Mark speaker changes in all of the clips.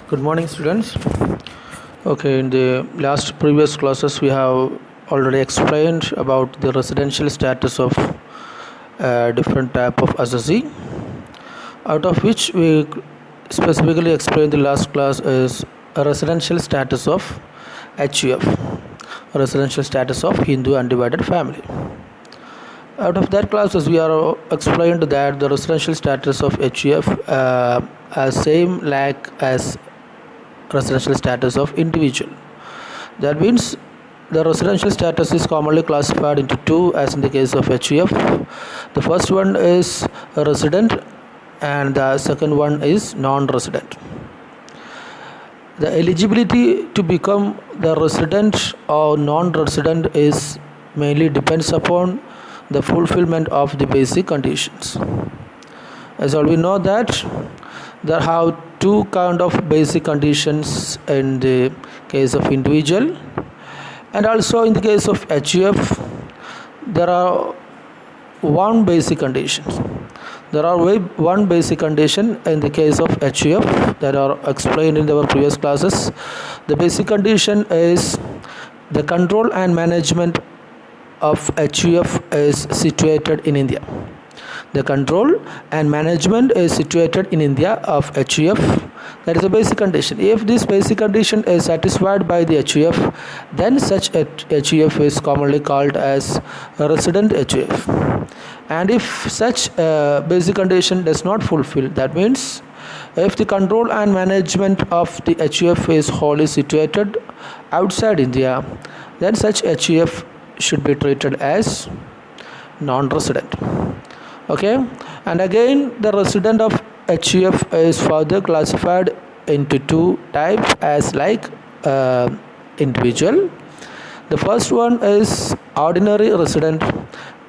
Speaker 1: Good morning, students. Okay, in the last previous classes, we have already explained about the residential status of different type of assessee. Out of which we specifically explained the last class is a residential status of HUF, residential status of Hindu undivided family. Out of that classes, we are explained that the residential status of HUF is same like as residential status of individual. That means the residential status is commonly classified into two, as in the case of HUF. The first one is a resident and the second one is non-resident. The eligibility to become the resident or non-resident is mainly depends upon the fulfillment of the basic conditions. As all we know that there have two kind of basic conditions in the case of individual, and also in the case of HUF there are one basic condition. There are one basic condition in the case of HUF that are explained in our previous classes. The basic condition is the control and management of HUF is situated in India. The control and management is situated in India of HUF. That is a basic condition. If this basic condition is satisfied by the HUF, then such HUF is commonly called as a resident HUF. And if such basic condition does not fulfill, that means if the control and management of the HUF is wholly situated outside India, then such HUF should be treated as non-resident. Okay, and again the resident of HUF is further classified into two types as like individual. The first one is ordinary resident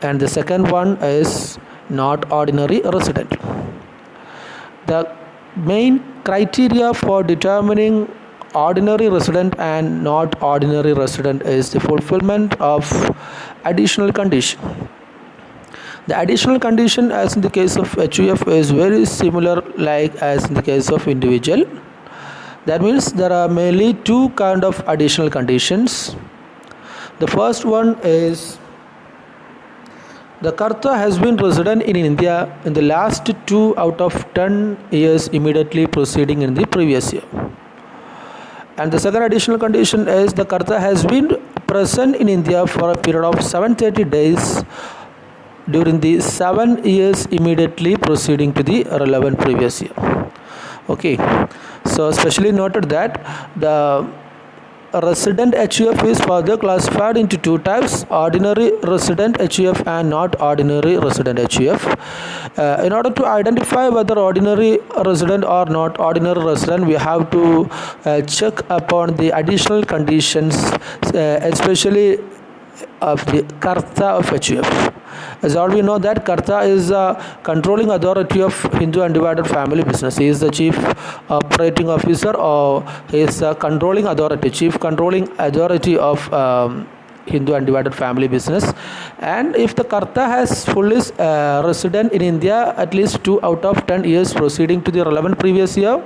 Speaker 1: and the second one is not ordinary resident. The main criteria for determining ordinary resident and not ordinary resident is the fulfillment of additional condition. The additional condition as in the case of HUF is very similar like as in the case of individual. That means there are mainly two kind of additional conditions. The first one is the Karta has been resident in India in the last 2 out of 10 years immediately preceding in the previous year. And the second additional condition is the Karta has been present in India for a period of 730 days during the 7 years immediately preceding to the relevant previous year. Okay, so specially noted that the resident HUF is further classified into two types: ordinary resident HUF and not ordinary resident HUF. In order to identify whether ordinary resident or not ordinary resident, we have to check upon the additional conditions, especially of the Karta of HUF. As all we know that Karta is a controlling authority of Hindu undivided family business. He is the chief operating officer, or he is a controlling authority, chief controlling authority of Hindu undivided family business. And if the Karta has fully resident in India at least 2 out of 10 years proceeding to the relevant previous year,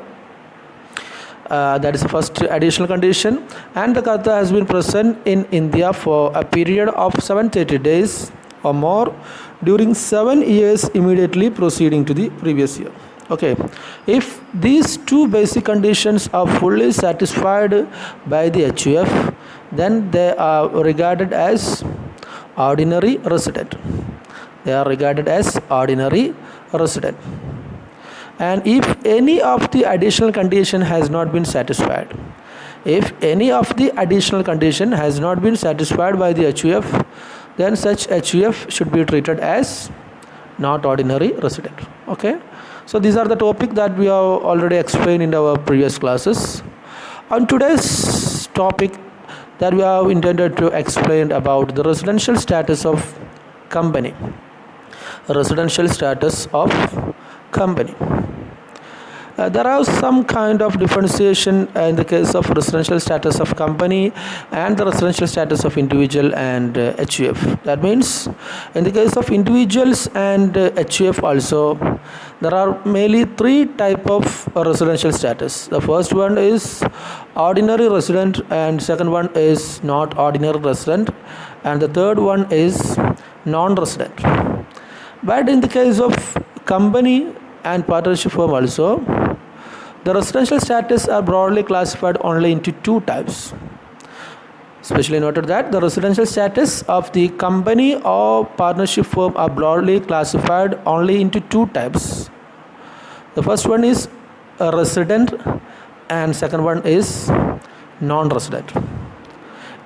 Speaker 1: that is the first additional condition, and the Karta has been present in India for a period of 730 days or more during 7 years immediately proceeding to the previous year. Okay, if these two basic conditions are fully satisfied by the HUF, then they are regarded as ordinary resident. They are regarded as ordinary resident. And if any of the additional condition has not been satisfied, if any of the additional condition has not been satisfied by the HUF, then such HUF should be treated as not ordinary resident. Okay, so these are the topic that we have already explained in our previous classes. On today's topic that we have intended to explain about the residential status of company. Residential status of company. There are some kind of differentiation in the case of residential status of company and the residential status of individual and HUF. That means in the case of individuals and HUF also, there are mainly three type of residential status. The first one is ordinary resident, and second one is not ordinary resident, and the third one is non-resident. But in the case of company and partnership firm also, the residential status are broadly classified only into two types. Especially noted that the residential status of the company or partnership firm are broadly classified only into two types. The first one is a resident and second one is non-resident.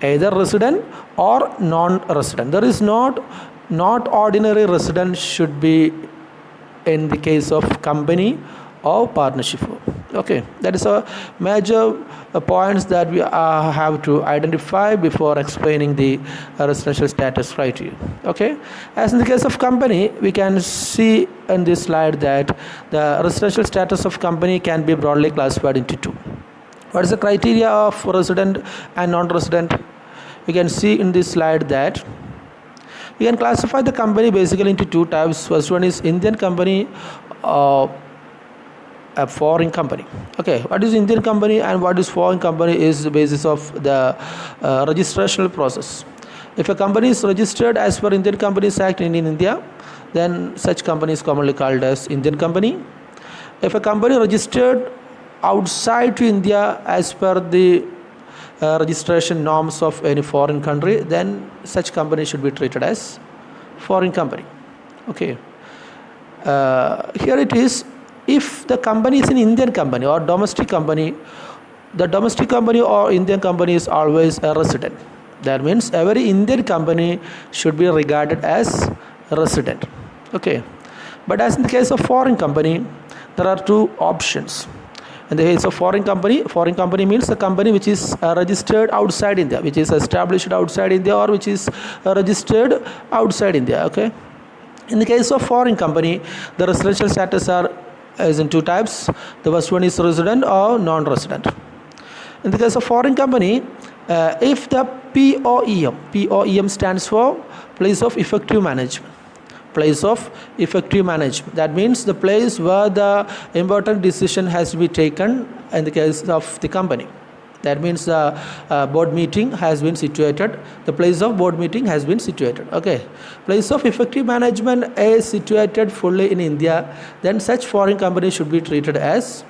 Speaker 1: Either resident or non-resident. There is not ordinary resident should be in the case of company or partnership firm. Okay, that is a major points that we have to identify before explaining the residential status criteria. Okay, as in the case of company, we can see in this slide that the residential status of company can be broadly classified into two. What is the criteria of resident and non-resident? We can see in this slide that we can classify the company basically into two types. First one is Indian company, a foreign company. Okay, what is Indian company and what is foreign company is the basis of the registrational process. If a company is registered as per Indian Companies Act in India, then such company is commonly called as Indian company. If a company registered outside to India as per the registration norms of any foreign country, then such company should be treated as foreign company. Okay, here it is. If the company is an Indian company or domestic company, the domestic company or Indian company is always a resident. That means every Indian company should be regarded as a resident. Okay, but as in the case of foreign company, there are two options. In the case of foreign company means a company which is registered outside India, which is established outside India, or which is registered outside India. Okay, in the case of foreign company, the residential status is in two types. The first one is resident or non-resident. In the case of foreign company, if the POEM stands for place of effective management. Place of effective management. That means the place where the important decision has to be taken in the case of the company. That means the board meeting has been situated. The place of board meeting has been situated. Okay. Place of effective management is situated fully in India. Then such foreign company should be treated as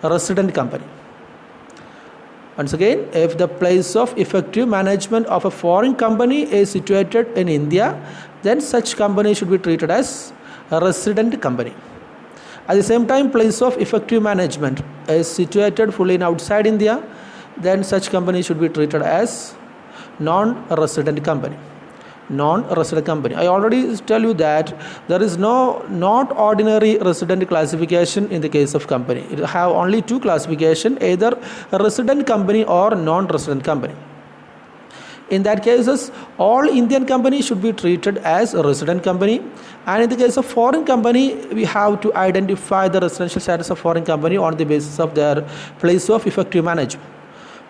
Speaker 1: a resident company. Once again, if the place of effective management of a foreign company is situated in India, then such company should be treated as a resident company. At the same time, place of effective management is situated fully in outside India, then such company should be treated as non-resident company. Non-resident company. I already tell you that there is not ordinary resident classification in the case of company. It have only two classification, either a resident company or non-resident company. In that cases, all Indian companies should be treated as a resident company, and in the case of foreign company, we have to identify the residential status of foreign company on the basis of their place of effective management.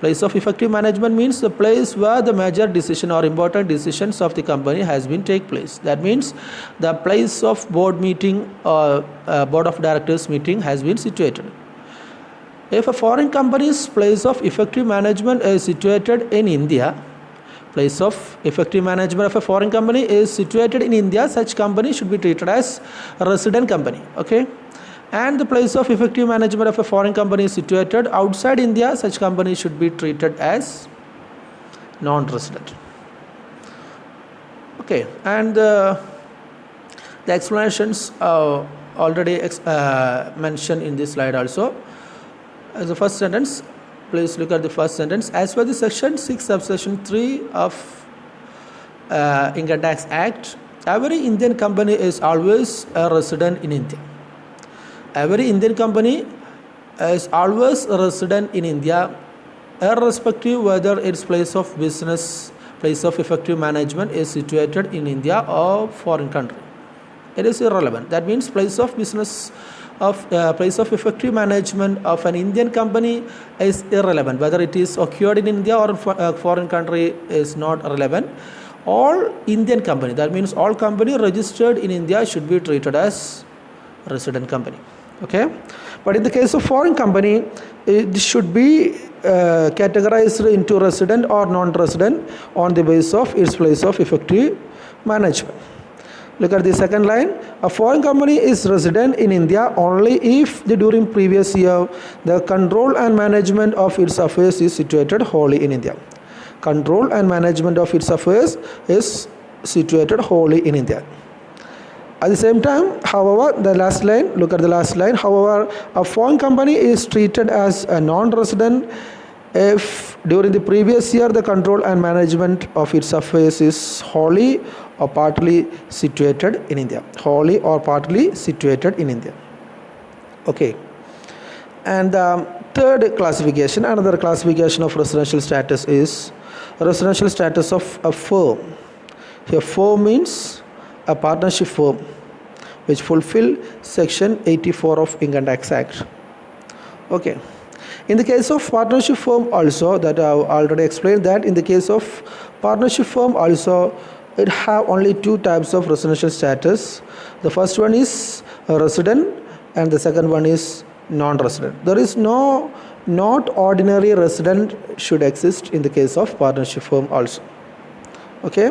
Speaker 1: Place of effective management means the place where the major decision or important decisions of the company has been take place. That means the place of board meeting or board of directors meeting has been situated. If a foreign company's place of effective management is situated in India, place of effective management of a foreign company is situated in India, such company should be treated as a resident company. Okay, and the place of effective management of a foreign company is situated outside India, such company should be treated as non-resident. Okay, and the explanations already mentioned in this slide also. As the first sentence, please look at the first sentence. As per the section 6 subsection 3 of Income Tax Act, every Indian company is always a resident in India. Every Indian company is always a resident in India, irrespective whether its place of business, place of effective management is situated in India or foreign country. It is irrelevant. That means place of business of effective management of an Indian company is irrelevant. Whether it is occurred in India or foreign country is not relevant. All Indian company, that means all company registered in India, should be treated as resident company. Okay, but in the case of foreign company, it should be categorized into resident or non-resident on the basis of its place of effective management. Look at the second line. A foreign company is resident in India only if during previous year the control and management of its affairs is situated wholly in India. Control and management of its affairs is situated wholly in India. At the same time, however, the last line, look at the last line. However, a foreign company is treated as a non-resident if during the previous year the control and management of its affairs is wholly or partly situated in India. Wholly or partly situated in India. Okay. And the third classification, another classification of residential status is residential status of a firm. Here, firm means a partnership firm which fulfill section 84 of Income Tax Act. Okay. In the case of partnership firm also, that I have already explained, that in the case of partnership firm also, it have only two types of residential status. The first one is a resident and the second one is non-resident. There is no not ordinary resident should exist in the case of partnership firm also. Okay,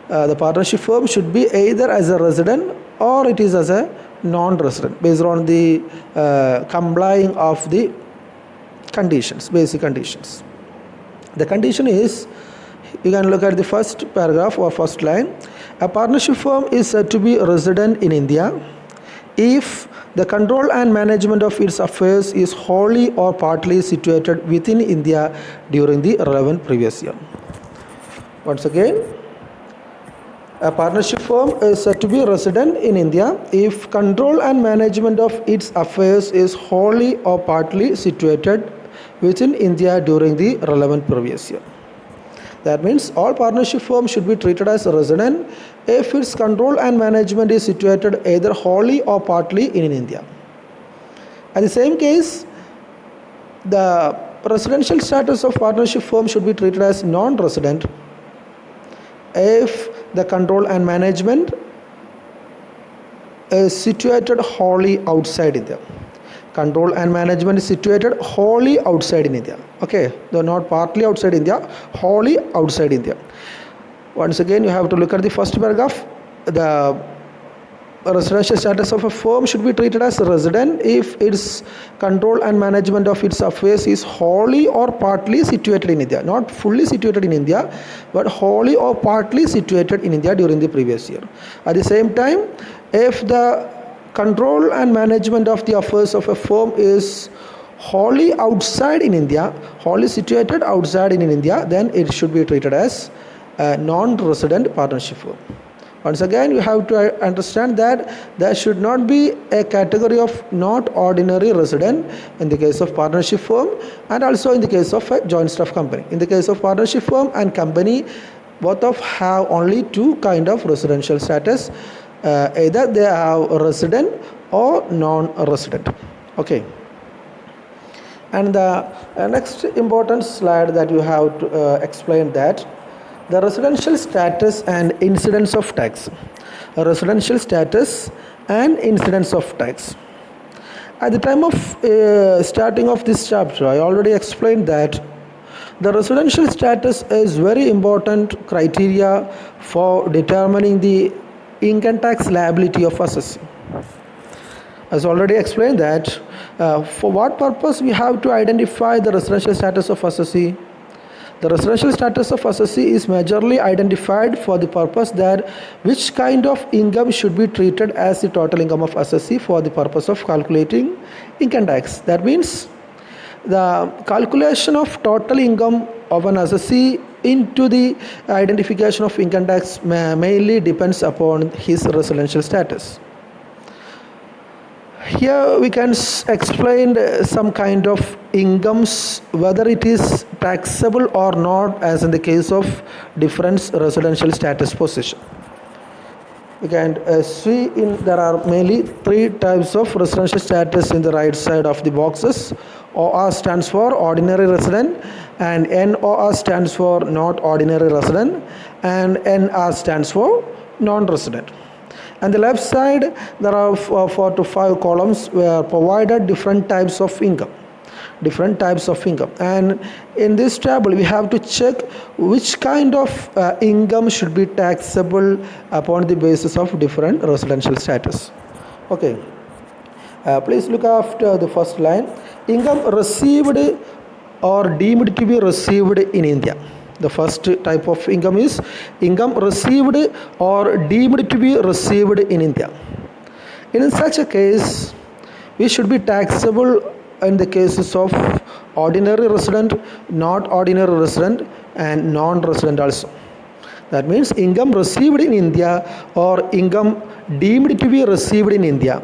Speaker 1: the partnership firm should be either as a resident or it is as a non-resident based on the complying of the conditions, basic conditions. The condition is, you can look at the first paragraph or first line. A partnership firm is said to be resident in India if the control and management of its affairs is wholly or partly situated within India during the relevant previous year. Once again, a partnership firm is said to be resident in India if control and management of its affairs is wholly or partly situated within India during the relevant previous year. That means all partnership firms should be treated as a resident if its control and management is situated either wholly or partly in India. At the same case, the residential status of partnership firm should be treated as non-resident if the control and management is situated wholly outside India. Control and management is situated wholly outside in India. Okay, though not partly outside India, wholly outside India. Once again, you have to look at the first paragraph. The residential status of a firm should be treated as a resident if its control and management of its affairs is wholly or partly situated in India. Not fully situated in India, but wholly or partly situated in India during the previous year. At the same time, if the control and management of the affairs of a firm is wholly outside in India, wholly situated outside in India, then it should be treated as a non-resident partnership firm. Once again, you have to understand that there should not be a category of not ordinary resident in the case of partnership firm and also in the case of a joint stock company. In the case of partnership firm and company, both of have only two kind of residential status. Either they have a resident or non-resident. Okay. And the next important slide that you have to explain that the residential status and incidence of tax. Residential status and incidence of tax. At the time of starting of this chapter, I already explained that the residential status is very important criteria for determining the income tax liability of assessee. As already explained that for what purpose we have to identify the residential status of assessee. The residential status of assessee is majorly identified for the purpose that which kind of income should be treated as the total income of assessee for the purpose of calculating income tax. That means the calculation of total income of an assessee into the identification of income tax mainly depends upon his residential status. Here we can explain some kind of incomes, whether it is taxable or not, as in the case of different residential status position. we can see there are mainly three types of residential status in the right side of the boxes. OR stands for ordinary resident, and NOR stands for not ordinary resident, and NR stands for non-resident. And the left side, there are 4 to 5 columns where provided different types of income. And in this table we have to check which kind of income should be taxable upon the basis of different residential status. Okay, please look after the first line. Income received or deemed to be received in India. The first type of income is income received or deemed to be received in India. In such a case, we should be taxable in the cases of ordinary resident, not ordinary resident, and non-resident also. That means income received in India or income deemed to be received in India,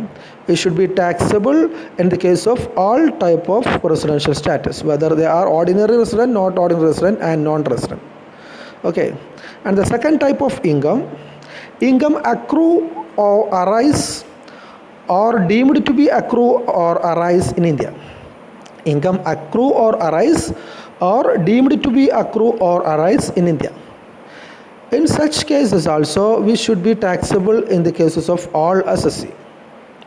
Speaker 1: it should be taxable in the case of all type of residential status, whether they are ordinary resident, not ordinary resident, and non-resident. Okay, and the second type of income accrue or arise or deemed to be accrue or arise in India. Income accrue or arise or deemed to be accrue or arise in India. In such cases also, we should be taxable in the cases of all assessee.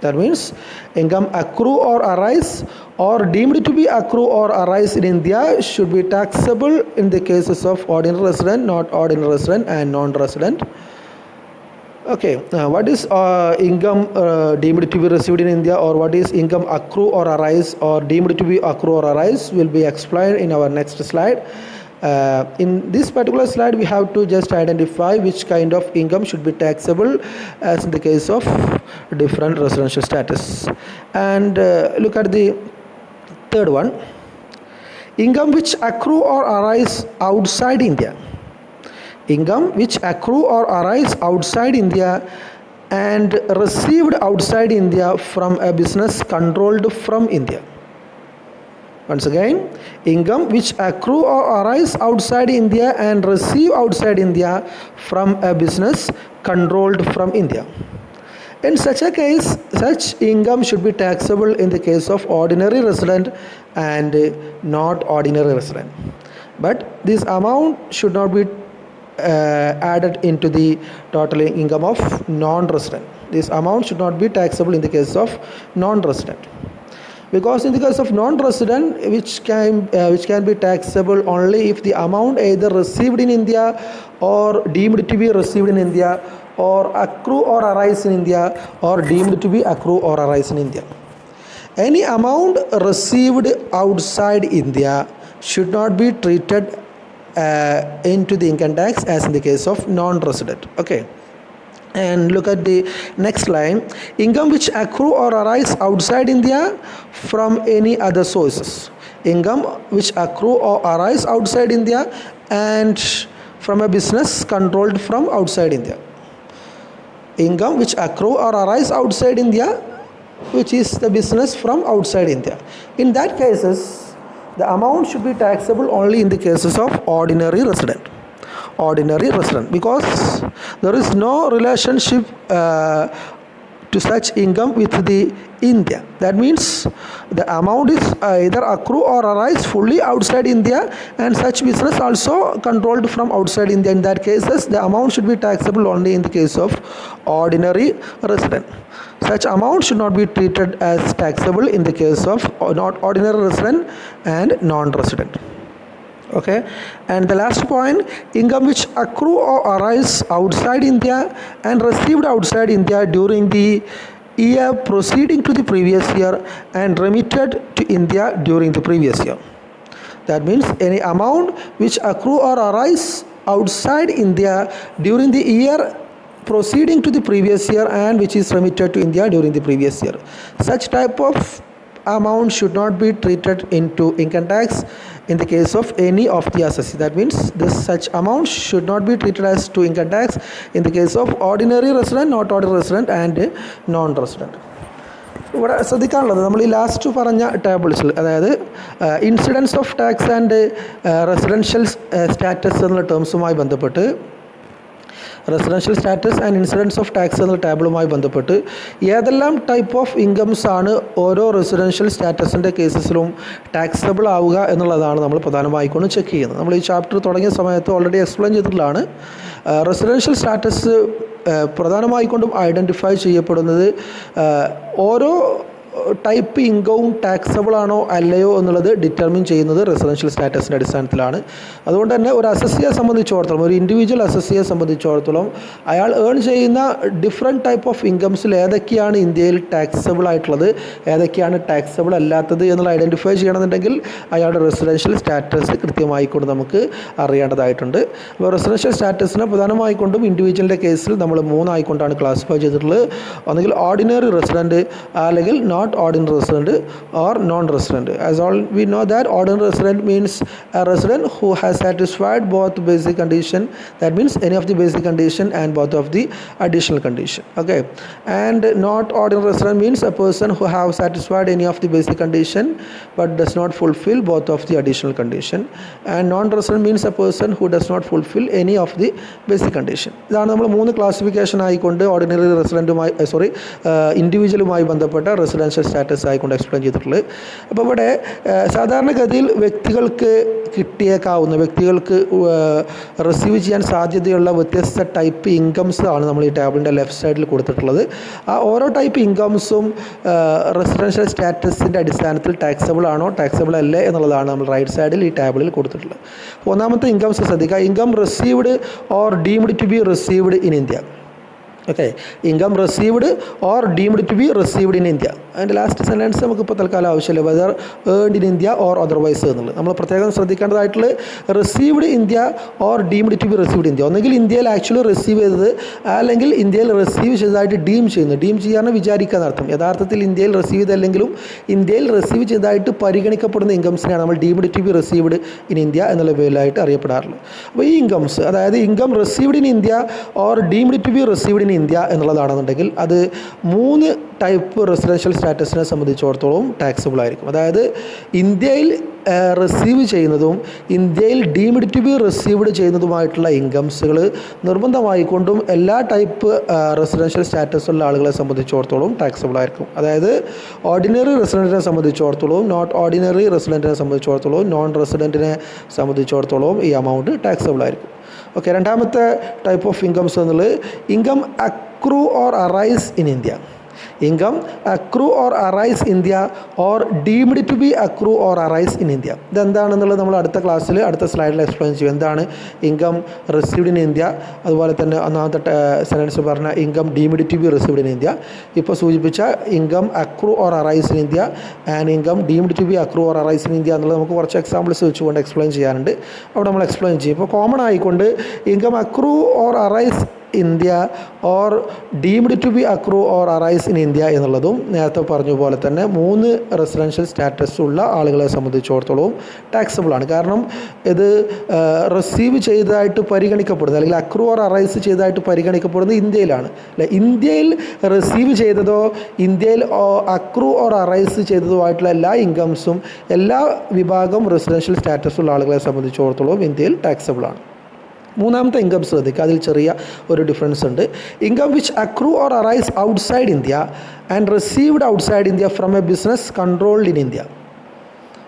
Speaker 1: That means income accrue or arise or deemed to be accrue or arise in India should be taxable in the cases of ordinary resident, not ordinary resident, and non-resident. Okay, what is income deemed to be received in India, or what is income accrue or arise or deemed to be accrue or arise will be explained in our next slide. In this particular slide, we have to just identify which kind of income should be taxable as in the case of different residential status. And look at the third one. Income which accrue or arise outside India. Income which accrue or arise outside India and received outside India from a business controlled from India. Once again, income which accrue or arise outside India and receive outside India from a business controlled from India. In such a case, such income should be taxable in the case of ordinary resident and not ordinary resident. But this amount should not be added into the total income of non-resident. This amount should not be taxable in the case of non-resident. Because in the case of non-resident, which can be taxable only if the amount either received in India or deemed to be received in India, or accrue or arise in India, or deemed to be accrue or arise in India. Any amount received outside India should not be treated into the income tax as in the case of non-resident. Okay. And look at the next line. Income which accrue or arise outside India from any other sources. Income which accrue or arise outside India and from a business controlled from outside India. Income which accrue or arise outside India, which is the business from outside India. In that cases, the amount should be taxable only in the cases of ordinary resident. Because there is no relationship to such income with the India. That means the amount is either accrue or arise fully outside India, and such business also controlled from outside India. In that cases, the amount should be taxable only in the case of ordinary resident. Such amount should not be treated as taxable in the case of not ordinary resident and non-resident. Okay, and the last point, income which accrue or arise outside India and received outside India during the year proceeding to the previous year and remitted to India during the previous year. That means any amount which accrue or arise outside India during the year proceeding to the previous year and which is remitted to India during the previous year. Such type of amount should not be treated into income tax in the case of any of the assessee. That means such amount should not be treated as to income tax in the case of ordinary resident, not ordinary resident, and non-resident. ഇവിടെ ശ്രദ്ധിക്കാനുള്ളത് നമ്മൾ ഈ last പറഞ്ഞ ടേബിൾസിൽ, അതായത് incidents of tax and residential status എന്നുള്ള ടേംസുമായി ബന്ധപ്പെട്ട് residential status and incidence of tax എന്ന ടേബിളുമായി ബന്ധപ്പെട്ട് ഏതെല്ലാം ടൈപ്പ് ഓഫ് ഇൻകംസ് ആണ് ഓരോ റെസിഡൻഷ്യൽ സ്റ്റാറ്റസിൻ്റെ കേസസിലും ടാക്സബിൾ ആവുക എന്നുള്ളതാണ് നമ്മൾ പ്രധാനമായിക്കൊണ്ട് ചെക്ക് ചെയ്യുന്നത്. നമ്മൾ ഈ ചാപ്റ്റർ തുടങ്ങിയ സമയത്ത് ഓൾറെഡി എക്സ്പ്ലെയിൻ ചെയ്തിട്ടുള്ളതാണ്. റെസിഡൻഷ്യൽ സ്റ്റാറ്റസ് പ്രധാനമായിക്കൊണ്ടും ഐഡൻറ്റിഫൈ ചെയ്യപ്പെടുന്നത് ഓരോ ടൈപ്പ് ഇൻകവും ടാക്സബിൾ ആണോ അല്ലയോ എന്നുള്ളത് ഡിറ്റർമിൻ ചെയ്യുന്നത് റെസിഡൻഷ്യൽ സ്റ്റാറ്റസിൻ്റെ അടിസ്ഥാനത്തിലാണ്. അതുകൊണ്ട് തന്നെ ഒരു അസസ്സിയെ സംബന്ധിച്ചിടത്തോളം, ഒരു ഇൻഡിവിജ്വൽ അസസ്സിയെ സംബന്ധിച്ചിടത്തോളം അയാൾ ഏൺ ചെയ്യുന്ന ഡിഫറെൻറ്റ് ടൈപ്പ് ഓഫ് ഇൻകംസിൽ ഏതൊക്കെയാണ് ഇന്ത്യയിൽ ടാക്സബിൾ ആയിട്ടുള്ളത്, ഏതൊക്കെയാണ് ടാക്സബിൾ അല്ലാത്തത് എന്നുള്ള ഐഡൻറ്റിഫൈ ചെയ്യണമെന്നുണ്ടെങ്കിൽ അയാളുടെ റെസിഡൻഷ്യൽ സ്റ്റാറ്റസ് കൃത്യമായിക്കൊണ്ട് നമുക്ക് അറിയേണ്ടതായിട്ടുണ്ട്. അപ്പോൾ റെസിഡൻഷ്യൽ സ്റ്റാറ്റസിനെ പ്രധാനമായിക്കൊണ്ടും ഇൻഡിവിജ്വലിൻ്റെ കേസിൽ നമ്മൾ 3 ആയിക്കൊണ്ടാണ് ക്ലാസിഫൈ ചെയ്തിട്ടുള്ളത്. ഒന്നുകിൽ ഓർഡിനറി റെസിഡൻറ്റ്, അല്ലെങ്കിൽ not ordinary resident or non-resident. As all we know that ordinary resident means a resident who has satisfied both basic condition, that means any of the basic condition and both of the additional condition. Okay, and not ordinary resident means a person who have satisfied any of the basic condition but does not fulfill both of the additional condition, and non-resident means a person who does not fulfill any of the basic condition. ഇതാണ് നമ്മൾ 3 classification ആയിക്കൊണ്ട് ordinary റെസിഡൻറ്റുമായി ഇൻഡിവിജ്വലുമായി ബന്ധപ്പെട്ട residential status ആയിക്കൊണ്ട് explain ചെയ്തിട്ടുള്ളത്. അപ്പോൾ ഇവിടെ സാധാരണഗതിയിൽ വ്യക്തികൾക്ക് റിസീവ് ചെയ്യാൻ സാധ്യതയുള്ള വ്യത്യസ്ത ടൈപ്പ് ഇൻകംസ് ആണ് നമ്മൾ ഈ ടേബിളിൻ്റെ ലെഫ്റ്റ് സൈഡിൽ കൊടുത്തിട്ടുള്ളത്. ആ ഓരോ ടൈപ്പ് ഇൻകംസും റെസിഡൻഷ്യൽ സ്റ്റാറ്റസിൻ്റെ അടിസ്ഥാനത്തിൽ ടാക്സബിൾ ആണോ ടാക്സബിൾ അല്ലേ എന്നുള്ളതാണ് നമ്മൾ റൈറ്റ് സൈഡിൽ ഈ ടേബിളിൽ കൊടുത്തിട്ടുള്ളത്. ഒന്നാമത്തെ ഇൻകംസ് ശ്രദ്ധിക്കുക, income received or deemed to be received in India. Okay, income received or deemed to be received in India. അതിൻ്റെ ലാസ്റ്റ് സെൻറ്റൻസ് നമുക്കിപ്പോൾ തൽക്കാലം ആവശ്യമില്ല, whether earned in India or otherwise എന്നുള്ളത്. നമ്മൾ പ്രത്യേകം ശ്രദ്ധിക്കേണ്ടതായിട്ടുള്ള received India or deemed to be received India. ഒന്നെങ്കിൽ ഇന്ത്യയിൽ ആക്ച്വലി റിസീവ് ചെയ്തത്, അല്ലെങ്കിൽ ഇന്ത്യയിൽ റിസീവ് ചെയ്തതായിട്ട് ഡീം ചെയ്യുന്നു. ഡീം ചെയ്യാന്ന് വിചാരിക്കുക എന്നർത്ഥം. യഥാർത്ഥത്തിൽ ഇന്ത്യയിൽ റിസീവ് ചെയ്തല്ലെങ്കിലും ഇന്ത്യയിൽ റിസീവ് ചെയ്തതായിട്ട് പരിഗണിക്കപ്പെടുന്ന ഇൻകംസിനെയാണ് നമ്മൾ deemed to be received in India എന്നുള്ള പേരിലായിട്ട് അറിയപ്പെടാറുള്ളത്. അപ്പോൾ ഈ ഇൻകംസ്, അതായത് income received in India or deemed to be received in India എന്നുള്ളതാണെന്നുണ്ടെങ്കിൽ അത് 3 ടൈപ്പ് റെസിഡൻഷ്യൽ സ്റ്റാറ്റസിനെ സംബന്ധിച്ചിടത്തോളം ടാക്സബിൾ ആയിരിക്കും. അതായത് ഇന്ത്യയിൽ റിസീവ് ചെയ്യുന്നതും ഇന്ത്യയിൽ ഡീംഡ് ടു ബി റിസീവ്ഡ് ചെയ്യുന്നതുമായിട്ടുള്ള ഇൻകംസുകൾ നിർബന്ധമായിക്കൊണ്ടും എല്ലാ ടൈപ്പ് റെസിഡൻഷ്യൽ സ്റ്റാറ്റസ് ഉള്ള ആളുകളെ സംബന്ധിച്ചിടത്തോളം ടാക്സബിൾ ആയിരിക്കും. അതായത് ഓർഡിനറി റെസിഡൻറ്റിനെ സംബന്ധിച്ചിടത്തോളം, നോട്ട് ഓർഡിനറി റെസിഡൻറ്റിനെ സംബന്ധിച്ചിടത്തോളം, നോൺ റെസിഡൻറ്റിനെ സംബന്ധിച്ചിടത്തോളം ഈ എമൗണ്ട് ടാക്സബിൾ ആയിരിക്കും. ഓക്കെ, രണ്ടാമത്തെ ടൈപ്പ് ഓഫ് ഇൻകംസ് എന്നുള്ളത് income accrue or arise in India. Income accrue or arise India or deemed to be accrue or arise in India. ഇതെന്താണെന്നുള്ളത് നമ്മൾ അടുത്ത ക്ലാസ്സിൽ അടുത്ത സ്ലൈഡിൽ എക്സ്പ്ലെയിൻ ചെയ്യും. എന്താണ് ഇൻകം റിസീവ്ഡ് ഇൻ ഇന്ത്യ, അതുപോലെ തന്നെ ഒന്നാമത്തെ സെൻറ്റൻസ് പറഞ്ഞ income deemed to be received in India. ഇപ്പോൾ സൂചിപ്പിച്ച income accrue or arise in India and income deemed to be accrue or arise in India എന്നുള്ളത് നമുക്ക് കുറച്ച് എക്സാമ്പിൾസ് വെച്ചുകൊണ്ട് എക്സ്പ്ലെയിൻ ചെയ്യാനുണ്ട്. അവിടെ നമ്മൾ എക്സ്പ്ലെയിൻ ചെയ്യും. ഇപ്പോൾ കോമൺ ആയിക്കൊണ്ട് income accrue or arise India or deemed to be accrue or arise in India എന്നുള്ളതും നേരത്തെ പറഞ്ഞ പോലെ തന്നെ 3 റെസിഡൻഷ്യൽ സ്റ്റാറ്റസ് ഉള്ള ആളുകളെ സംബന്ധിച്ചിടത്തോളം ടാക്സബിൾ ആണ്. കാരണം ഇത് റിസീവ് ചെയ്തതായിട്ട് പരിഗണിക്കപ്പെടുന്നത്, അല്ലെങ്കിൽ അക്രൂ ഓർ അറൈസ് ചെയ്തതായിട്ട് പരിഗണിക്കപ്പെടുന്നത് ഇന്ത്യയിലാണ് അല്ലേ. ഇന്ത്യയിൽ റിസീവ് ചെയ്തതോ ഇന്ത്യയിൽ അക്രൂ ഓർ അറൈസ് ചെയ്തതോ ആയിട്ടുള്ള എല്ലാ ഇൻകംസും എല്ലാ വിഭാഗം റെസിഡൻഷ്യൽ സ്റ്റാറ്റസ് ഉള്ള ആളുകളെ സംബന്ധിച്ചിടത്തോളം ഇന്ത്യയിൽ ടാക്സബിൾ ആണ്. മൂന്നാമത്തെ ഇൻകം ശ്രദ്ധിക്കുക, അതിൽ ചെറിയ ഒരു ഡിഫറൻസ് ഉണ്ട്. Income which accrue or arise outside India and received outside India from A business controlled in India.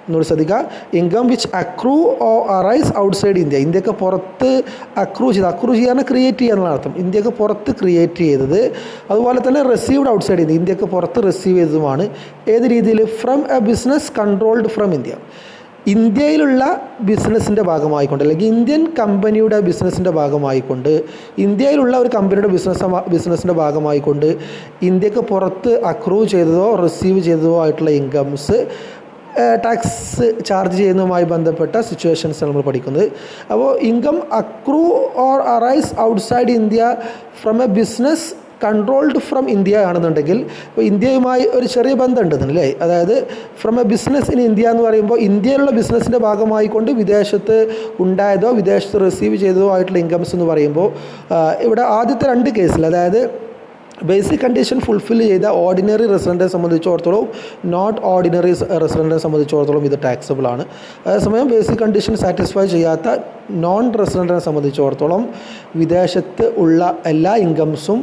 Speaker 1: എന്നോട് ശ്രദ്ധിക്കുക, income which accrue or arise outside India. ഇന്ത്യക്ക് പുറത്ത് അക്രൂ ചെയ്യാൻ ക്രിയേറ്റ് ചെയ്യുക എന്നുള്ള അർത്ഥം. ഇന്ത്യക്ക് പുറത്ത് ക്രിയേറ്റ് ചെയ്തത്, അതുപോലെ തന്നെ റിസീവ്ഡ് ഔട്ട്സൈഡ് ഇന്ത്യ, ഇന്ത്യക്ക് പുറത്ത് റിസീവ് ചെയ്തതുമാണ്. ഏത് രീതിയിൽ? From A business controlled from India. ഇന്ത്യയിലുള്ള ബിസിനസ്സിൻ്റെ ഭാഗമായിക്കൊണ്ട്, അല്ലെങ്കിൽ ഇന്ത്യൻ കമ്പനിയുടെ ബിസിനസ്സിൻ്റെ ഭാഗമായിക്കൊണ്ട്, ഇന്ത്യയിലുള്ള ഒരു കമ്പനിയുടെ ബിസിനസ്സിൻ്റെ ഭാഗമായിക്കൊണ്ട് ഇന്ത്യക്ക് പുറത്ത് അക്രൂ ചെയ്തതോ റിസീവ് ചെയ്തതോ ആയിട്ടുള്ള ഇൻകംസ് ടാക്സ് ചാർജ് ചെയ്യുന്നതുമായി ബന്ധപ്പെട്ട സിറ്റുവേഷൻസ് നമ്മൾ പഠിക്കുന്നത്. അപ്പോൾ income accrue or arise outside India from A business controlled from India ആണെന്നുണ്ടെങ്കിൽ, ഇപ്പോൾ ഇന്ത്യയുമായി ഒരു ചെറിയ ബന്ധമുണ്ടെന്നല്ലേ. അതായത് from A business in India എന്ന് പറയുമ്പോൾ ഇന്ത്യയിലുള്ള ബിസിനസ്സിൻ്റെ ഭാഗമായിക്കൊണ്ട് വിദേശത്ത് ഉണ്ടായതോ വിദേശത്ത് റിസീവ് ചെയ്തതോ ആയിട്ടുള്ള ഇൻകംസ് എന്ന് പറയുമ്പോൾ ഇവിടെ ആദ്യത്തെ 2 കേസിൽ, അതായത് ബേസിക് കണ്ടീഷൻ ഫുൾഫിൽ ചെയ്ത ഓർഡിനറി റെസിഡൻറ്റിനെ സംബന്ധിച്ചിടത്തോളം നോട്ട് ഓർഡിനറി റെസിഡൻറ്റിനെ സംബന്ധിച്ചിടത്തോളം ഇത് ടാക്സബിൾ ആണ്. അതേസമയം ബേസിക് കണ്ടീഷൻ സാറ്റിസ്ഫൈ ചെയ്യാത്ത നോൺ റെസിഡൻറ്റിനെ സംബന്ധിച്ചിടത്തോളം വിദേശത്ത് ഉള്ള എല്ലാ ഇൻകംസും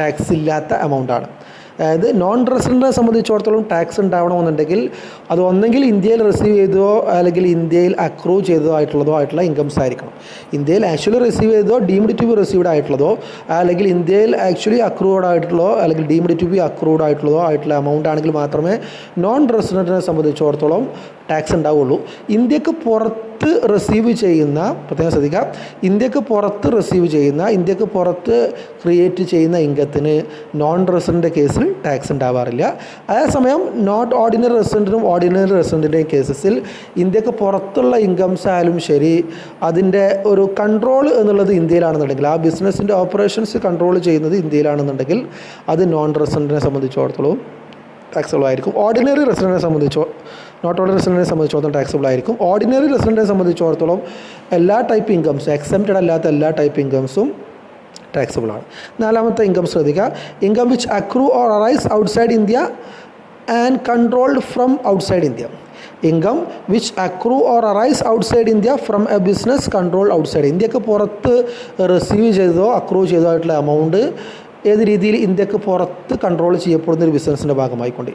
Speaker 1: ടാക്സ് ഇല്ലാത്ത എമൗണ്ടാണ്. അതായത് നോൺ റെസിഡൻറ്റിനെ സംബന്ധിച്ചിടത്തോളം ടാക്സ് ഉണ്ടാവണമെന്നുണ്ടെങ്കിൽ അത് ഒന്നെങ്കിൽ ഇന്ത്യയിൽ റിസീവ് ചെയ്തതോ അല്ലെങ്കിൽ ഇന്ത്യയിൽ അക്രൂ ചെയ്തതോ ആയിട്ടുള്ള ഇൻകംസ് ആയിരിക്കണം. ഇന്ത്യയിൽ ആക്ച്വലി റിസീവ് ചെയ്തതോ ഡീംഡ് ടു ബി റിസീവ്ഡ് ആയിട്ടുള്ളതോ അല്ലെങ്കിൽ ഇന്ത്യയിൽ ആക്ച്വലി അക്രൂഡ് ആയിട്ടുള്ളതോ അല്ലെങ്കിൽ ഡീംഡ് ടു ബി അക്രൂഡ് ആയിട്ടുള്ള എമൗണ്ട് ആണെങ്കിൽ മാത്രമേ നോൺ റെസിഡൻറ്റിനെ സംബന്ധിച്ചിടത്തോളം ടാക്സ് ഉണ്ടാവുള്ളൂ. ഇന്ത്യക്ക് പുറത്ത് റിസീവ് ചെയ്യുന്ന, പ്രത്യേകം ശ്രദ്ധിക്കുക, ഇന്ത്യക്ക് പുറത്ത് ക്രിയേറ്റ് ചെയ്യുന്ന ഇൻകത്തിന് നോൺ റെസിഡൻ്റ് കേസിൽ ടാക്സ് ഉണ്ടാവാറില്ല. അതേസമയം നോട്ട് ഓർഡിനറി റെസിഡൻറ്റിനും ഓർഡിനറി റെസിഡൻറ്റിൻ്റെയും കേസസിൽ ഇന്ത്യക്ക് പുറത്തുള്ള ഇൻകംസ് ആയാലും ശരി, അതിൻ്റെ ഒരു കൺട്രോൾ എന്നുള്ളത് ഇന്ത്യയിലാണെന്നുണ്ടെങ്കിൽ, ആ ബിസിനസ്സിൻ്റെ ഓപ്പറേഷൻസ് കൺട്രോൾ ചെയ്യുന്നത് ഇന്ത്യയിലാണെന്നുണ്ടെങ്കിൽ അത് നോൺ റെസിഡൻറ്റിനെ സംബന്ധിച്ചിടത്തോളം ടാക്സബിൾ ആയിരിക്കും. ഓർഡിനറി റെസിഡൻറ്റിനെ നോട്ട് ഓർഡിനറി റെസിഡൻറ്റിനെ സംബന്ധിച്ചിടത്തോളം ടാക്സബിൾ ആയിരിക്കും. ഓർഡിനറി റെസിഡൻറ്റിനെ സംബന്ധിച്ചിടത്തോളം എല്ലാ ടൈപ്പ് ഇൻകംസും, എക്സെപ്റ്റഡ് അല്ലാത്ത എല്ലാ ടൈപ്പ് ഇൻകംസും ടാക്സബിൾ ആണ്. നാലാമത്തെ ഇൻകം ശ്രദ്ധിക്കുക. Income which accrue or arise outside India and controlled from outside India. Income which accrue or arise outside India from A business control outside. ഇന്ത്യക്ക് പുറത്ത് റിസീവ് ചെയ്തതോ അക്രൂ ചെയ്തതോ ആയിട്ടുള്ള എമൗണ്ട് ഏത് രീതിയിൽ ഇന്ത്യക്ക് പുറത്ത് കൺട്രോൾ ചെയ്യപ്പെടുന്ന ഒരു ബിസിനസ്സിൻ്റെ ഭാഗമായിക്കൊണ്ട്,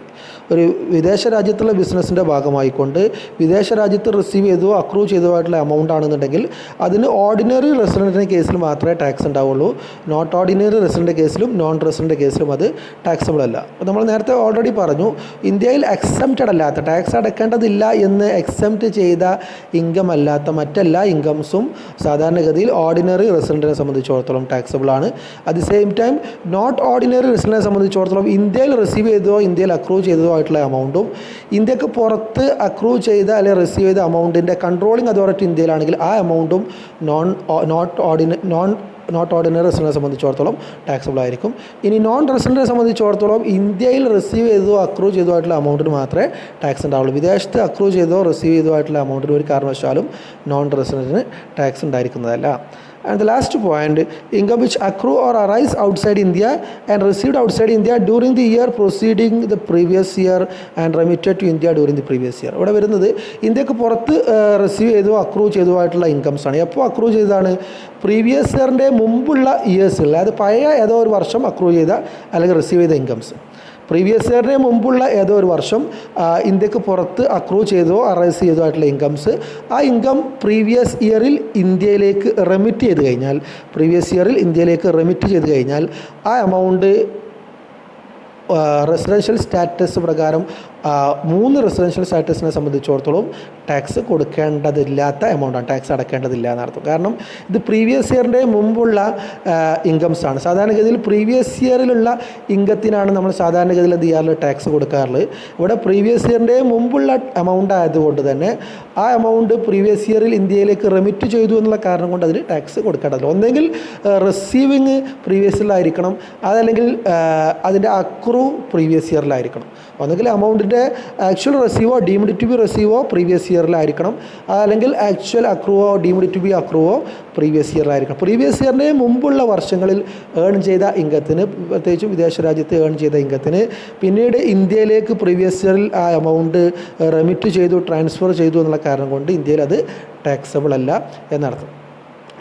Speaker 1: ഒരു വിദേശ രാജ്യത്തുള്ള ബിസിനസ്സിൻ്റെ ഭാഗമായിക്കൊണ്ട് വിദേശ രാജ്യത്ത് റിസീവ് ചെയ്തോ അക്രൂ ചെയ്തോ ആയിട്ടുള്ള എമൗണ്ട് ആണെന്നുണ്ടെങ്കിൽ അതിന് ഓർഡിനറി റെസിഡൻറ്റിൻ്റെ കേസിൽ മാത്രമേ ടാക്സ് ഉണ്ടാവുള്ളൂ. നോട്ട് ഓർഡിനറി റെസിഡൻറ്റ് കേസിലും നോൺ റെസിഡൻറ്റ് കേസിലും അത് ടാക്സബിൾ അല്ല. അപ്പോൾ നമ്മൾ നേരത്തെ ഓൾറെഡി പറഞ്ഞു, ഇന്ത്യയിൽ എക്സെപ്റ്റഡ് അല്ലാത്ത, ടാക്സ് അടക്കേണ്ടതില്ല എന്ന് എക്സെപ്റ്റ് ചെയ്ത ഇൻകം അല്ലാത്ത മറ്റെല്ലാ ഇൻകംസും സാധാരണഗതിയിൽ ഓർഡിനറി റെസിഡൻറ്റിനെ സംബന്ധിച്ചിടത്തോളം ടാക്സബിൾ ആണ്. At the same time not ordinary റെസിഡൻറ്റിനെ സംബന്ധിച്ചിടത്തോളം ഇന്ത്യയിൽ റിസീവ് ചെയ്തതോ ഇന്ത്യയിൽ അക്രൂ ചെയ്തതോ ആയിട്ടുള്ള എമൗണ്ടും ഇന്ത്യക്ക് പുറത്ത് അക്രൂ ചെയ്ത അല്ലെങ്കിൽ റിസീവ് ചെയ്ത എമൗണ്ടിൻ്റെ കൺട്രോളിംഗ് അതോറിറ്റി ഇന്ത്യയിലാണെങ്കിൽ ആ എമൗണ്ടും നോട്ട് ഓർഡിനറി റെസിഡൻറ്റിനെ സംബന്ധിച്ചിടത്തോളം ടാക്സബിൾ ആയിരിക്കും. ഇനി നോൺ റെസിഡൻറ്റിനെ സംബന്ധിച്ചിടത്തോളം ഇന്ത്യയിൽ റിസീവ് ചെയ്തതോ അക്രൂ ചെയ്തോ ആയിട്ടുള്ള എമൗണ്ടിന് മാത്രമേ ടാക്സ് ഉണ്ടാവുള്ളൂ. വിദേശത്ത് അക്രൂ ചെയ്തോ റിസീവ് ചെയ്തോ ആയിട്ടുള്ള എമൗണ്ടിന് ഒരു കാരണവശാലും നോൺ റെസിഡൻറ്റിന് ടാക്സ് ഉണ്ടായിരിക്കുന്നതല്ല. And the last point, income which accrue or arise outside India and received outside India during the year preceding the previous year and remitted to India during the previous year. ഇവിടെ വരുന്നത് ഇന്ത്യക്ക് പുറത്ത് receive ചെയ്തോ accrue ചെയ്തോ ആയിട്ടുള്ള incomes ആണ്. എപ്പോൾ accrue ചെയ്തതാണ്? പ്രീവിയസ് ഇയറിൻ്റെ മുമ്പുള്ള ഇയേഴ്സിൽ, അതായത് പഴയ ഏതോ ഒരു വർഷം അക്രൂ ചെയ്ത അല്ലെങ്കിൽ റിസീവ് ചെയ്ത ഇൻകംസ്. പ്രീവിയസ് ഇയറിന് മുമ്പുള്ള ഏതോ ഒരു വർഷം ഇന്ത്യക്ക് പുറത്ത് അക്രൂ ചെയ്തോ അറൈസ് ചെയ്തോ ആയിട്ടുള്ള ഇൻകംസ്, ആ ഇൻകം പ്രീവിയസ് ഇയറിൽ ഇന്ത്യയിലേക്ക് റെമിറ്റ് ചെയ്ത് കഴിഞ്ഞാൽ ആ എമൗണ്ട് റെസിഡൻഷ്യൽ സ്റ്റാറ്റസ് പ്രകാരം 3 റെസിഡൻഷ്യൽ സ്റ്റാറ്റസിനെ സംബന്ധിച്ചിടത്തോളം ടാക്സ് കൊടുക്കേണ്ടതില്ലാത്ത എമൗണ്ടാണ്, ടാക്സ് അടക്കേണ്ടതില്ല എന്നർത്ഥം. കാരണം ഇത് പ്രീവിയസ് ഇയറിൻ്റെ മുമ്പുള്ള ഇൻകംസാണ്. സാധാരണഗതിയിൽ പ്രീവിയസ് ഇയറിലുള്ള ഇൻകത്തിനാണ് നമ്മൾ സാധാരണഗതിയിൽ എന്ത് ചെയ്യാറുള്ളത്? ടാക്സ് കൊടുക്കാറുള്ളത്. ഇവിടെ പ്രീവിയസ് ഇയറിൻ്റെ മുമ്പുള്ള എമൗണ്ട് ആയതുകൊണ്ട് തന്നെ ആ എമൗണ്ട് പ്രീവിയസ് ഇയറിൽ ഇന്ത്യയിലേക്ക് റെമിറ്റ് ചെയ്തു എന്നുള്ള കാരണം കൊണ്ട് അതിന് ടാക്സ് കൊടുക്കേണ്ടതില്ല. ഒന്നെങ്കിൽ റിസീവിങ് പ്രീവിയസ് ഇയറിലായിരിക്കണം, അതല്ലെങ്കിൽ അതിൻ്റെ അക്രൂ പ്രീവിയസ് ഇയറിലായിരിക്കണം. ഒന്നെങ്കിൽ എമൗണ്ടിൻ്റെ ആക്ച്വൽ റിസീവോ ഡീംഡ് ടു ബി റിസീവോ പ്രീവിയസ് ഇയറിലായിരിക്കണം, അല്ലെങ്കിൽ ആക്ച്വൽ അക്രൂവോ ഡീംഡ് ടു ബി അക്രൂവോ പ്രീവിയസ് ഇയറിലായിരിക്കണം. പ്രീവിയസ് ഇയറിന് മുമ്പുള്ള വർഷങ്ങളിൽ ഏൺ ചെയ്ത ഇൻകത്തിന്, പ്രത്യേകിച്ചും വിദേശ രാജ്യത്ത് ഏൺ ചെയ്ത ഇൻകത്തിന് പിന്നീട് ഇന്ത്യയിലേക്ക് പ്രീവിയസ് ഇയറിൽ ആ എമൗണ്ട് റെമിറ്റ് ചെയ്തു, ട്രാൻസ്ഫർ ചെയ്തു എന്നുള്ള കാരണം കൊണ്ട് ഇന്ത്യയിൽ അത് ടാക്സബിൾ അല്ല എന്നർത്ഥം.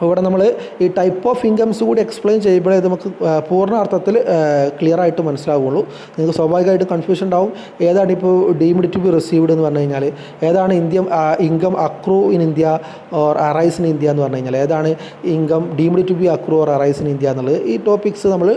Speaker 1: ഇവിടെ നമ്മൾ ഈ ടൈപ്പ് ഓഫ് ഇൻകംസ് കൂടി എക്സ്പ്ലെയിൻ ചെയ്യുമ്പോഴേ നമുക്ക് പൂർണ്ണ അർത്ഥത്തിൽ ക്ലിയർ ആയിട്ട് മനസ്സിലാവുള്ളൂ. നിങ്ങൾക്ക് സ്വാഭാവികമായിട്ട് കൺഫ്യൂഷൻ ഉണ്ടാവും. ഏതാണ് ഇപ്പോൾ ഡീംഡ് ടു ബി റിസീവ്ഡ് എന്ന് പറഞ്ഞു കഴിഞ്ഞാൽ, ഏതാണ് income accrue in India or arise in India എന്ന് പറഞ്ഞു കഴിഞ്ഞാൽ, ഏതാണ് income deemed to be accrue or arise in India എന്നുള്ളത്. ഈ ടോപ്പിക്സ് നമ്മൾ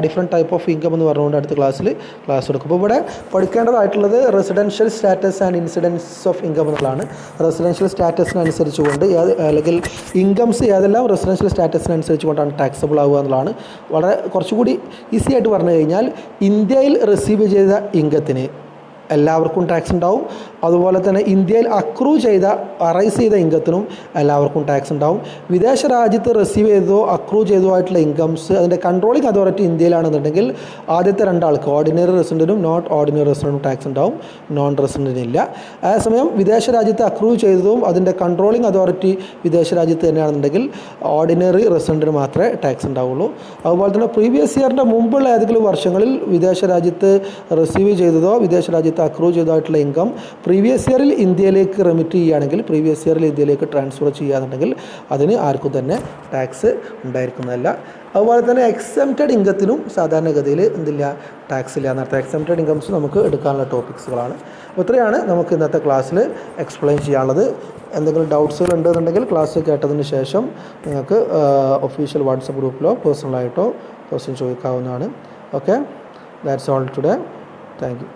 Speaker 1: ഡിഫറെൻറ്റ് ടൈപ്പ് ഓഫ് ഇൻകം എന്ന് പറഞ്ഞുകൊണ്ട് അടുത്ത ക്ലാസ്സിൽ ക്ലാസ് എടുക്കും. അപ്പോൾ ഇവിടെ പഠിക്കേണ്ടതായിട്ടുള്ളത് residential status and incidence of income എന്നുള്ളതാണ്. റെസിഡൻഷ്യൽ സ്റ്റാറ്റസിനനുസരിച്ചുകൊണ്ട് അല്ലെങ്കിൽ ഇൻകംസ് ഏതെല്ലാം റെസിഡൻഷ്യൽ സ്റ്റാറ്റസിനനുസരിച്ച് കൊണ്ടാണ് ടാക്സബിൾ ആവുക എന്നുള്ളതാണ്. വളരെ കുറച്ചുകൂടി ഈസി ആയിട്ട് പറഞ്ഞു കഴിഞ്ഞാൽ, ഇന്ത്യയിൽ റിസീവ് ചെയ്ത ഇൻകത്തിന്
Speaker 2: എല്ലാവർക്കും ടാക്സ് ഉണ്ടാവും. അതുപോലെ തന്നെ ഇന്ത്യയിൽ അറൈസ് ചെയ്ത ഇൻകത്തിനും എല്ലാവർക്കും ടാക്സ് ഉണ്ടാവും. വിദേശ രാജ്യത്ത് റിസീവ് ചെയ്തതോ അക്രൂ ചെയ്തതോ ആയിട്ടുള്ള ഇൻകംസ് അതിൻ്റെ കൺട്രോളിംഗ് അതോറിറ്റി ഇന്ത്യയിലാണെന്നുണ്ടെങ്കിൽ ആദ്യത്തെ രണ്ടാൾക്ക് ഓർഡിനറി റെസിഡൻറ്റിനും നോട്ട് ഓർഡിനറി റെസിഡൻറ്റിനും ടാക്സ് ഉണ്ടാവും, നോൺ റെസിഡൻറ്റിനില്ല. അതേസമയം വിദേശ രാജ്യത്ത് അക്രൂ ചെയ്തതും അതിൻ്റെ കൺട്രോളിംഗ് അതോറിറ്റി വിദേശ രാജ്യത്ത് തന്നെയാണെന്നുണ്ടെങ്കിൽ ഓർഡിനറി റെസിഡൻറ്റിന് മാത്രമേ ടാക്സ് ഉണ്ടാവുള്ളൂ. അതുപോലെ തന്നെ പ്രീവിയസ് ഇയറിൻ്റെ മുമ്പുള്ള ഏതെങ്കിലും വർഷങ്ങളിൽ വിദേശ രാജ്യത്ത് റിസീവ് ചെയ്തതോ വിദേശ രാജ്യത്ത് അക്രൂ ചെയ്തതായിട്ടുള്ള ഇൻകം പ്രീവിയസ് ഇയറിൽ ഇന്ത്യയിലേക്ക് റെമിറ്റ് ചെയ്യുകയാണെങ്കിൽ, പ്രീവിയസ് ഇയറിൽ ഇന്ത്യയിലേക്ക് ട്രാൻസ്ഫർ ചെയ്യുകയാണെന്നുണ്ടെങ്കിൽ അതിന് ആർക്കും തന്നെ ടാക്സ് ഉണ്ടായിരിക്കുന്നതല്ല. അതുപോലെ തന്നെ എക്സംപ്റ്റഡ് ഇൻകത്തിനും സാധാരണഗതിയിൽ എന്തില്ല, ടാക്സ് ഇല്ല എന്നർത്ഥം. എക്സംപ്റ്റഡ് ഇൻകംസ് നമുക്ക് എടുക്കാനുള്ള ടോപ്പിക്സുകളാണ്. അപ്പോൾ ഇത്രയാണ് നമുക്ക് ഇന്നത്തെ ക്ലാസ്സിൽ എക്സ്പ്ലെയിൻ ചെയ്യാനുള്ളത്. എന്തെങ്കിലും ഡൗട്ട്സുകൾ ഉണ്ടെന്നുണ്ടെങ്കിൽ ക്ലാസ് കേട്ടതിന് ശേഷം നിങ്ങൾക്ക് ഒഫീഷ്യൽ വാട്സപ്പ് ഗ്രൂപ്പിലോ പേഴ്സണലായിട്ടോ ക്വസ്റ്റ്യൻ ചോദിക്കാവുന്നതാണ്. Okay, that's all today. Thank U.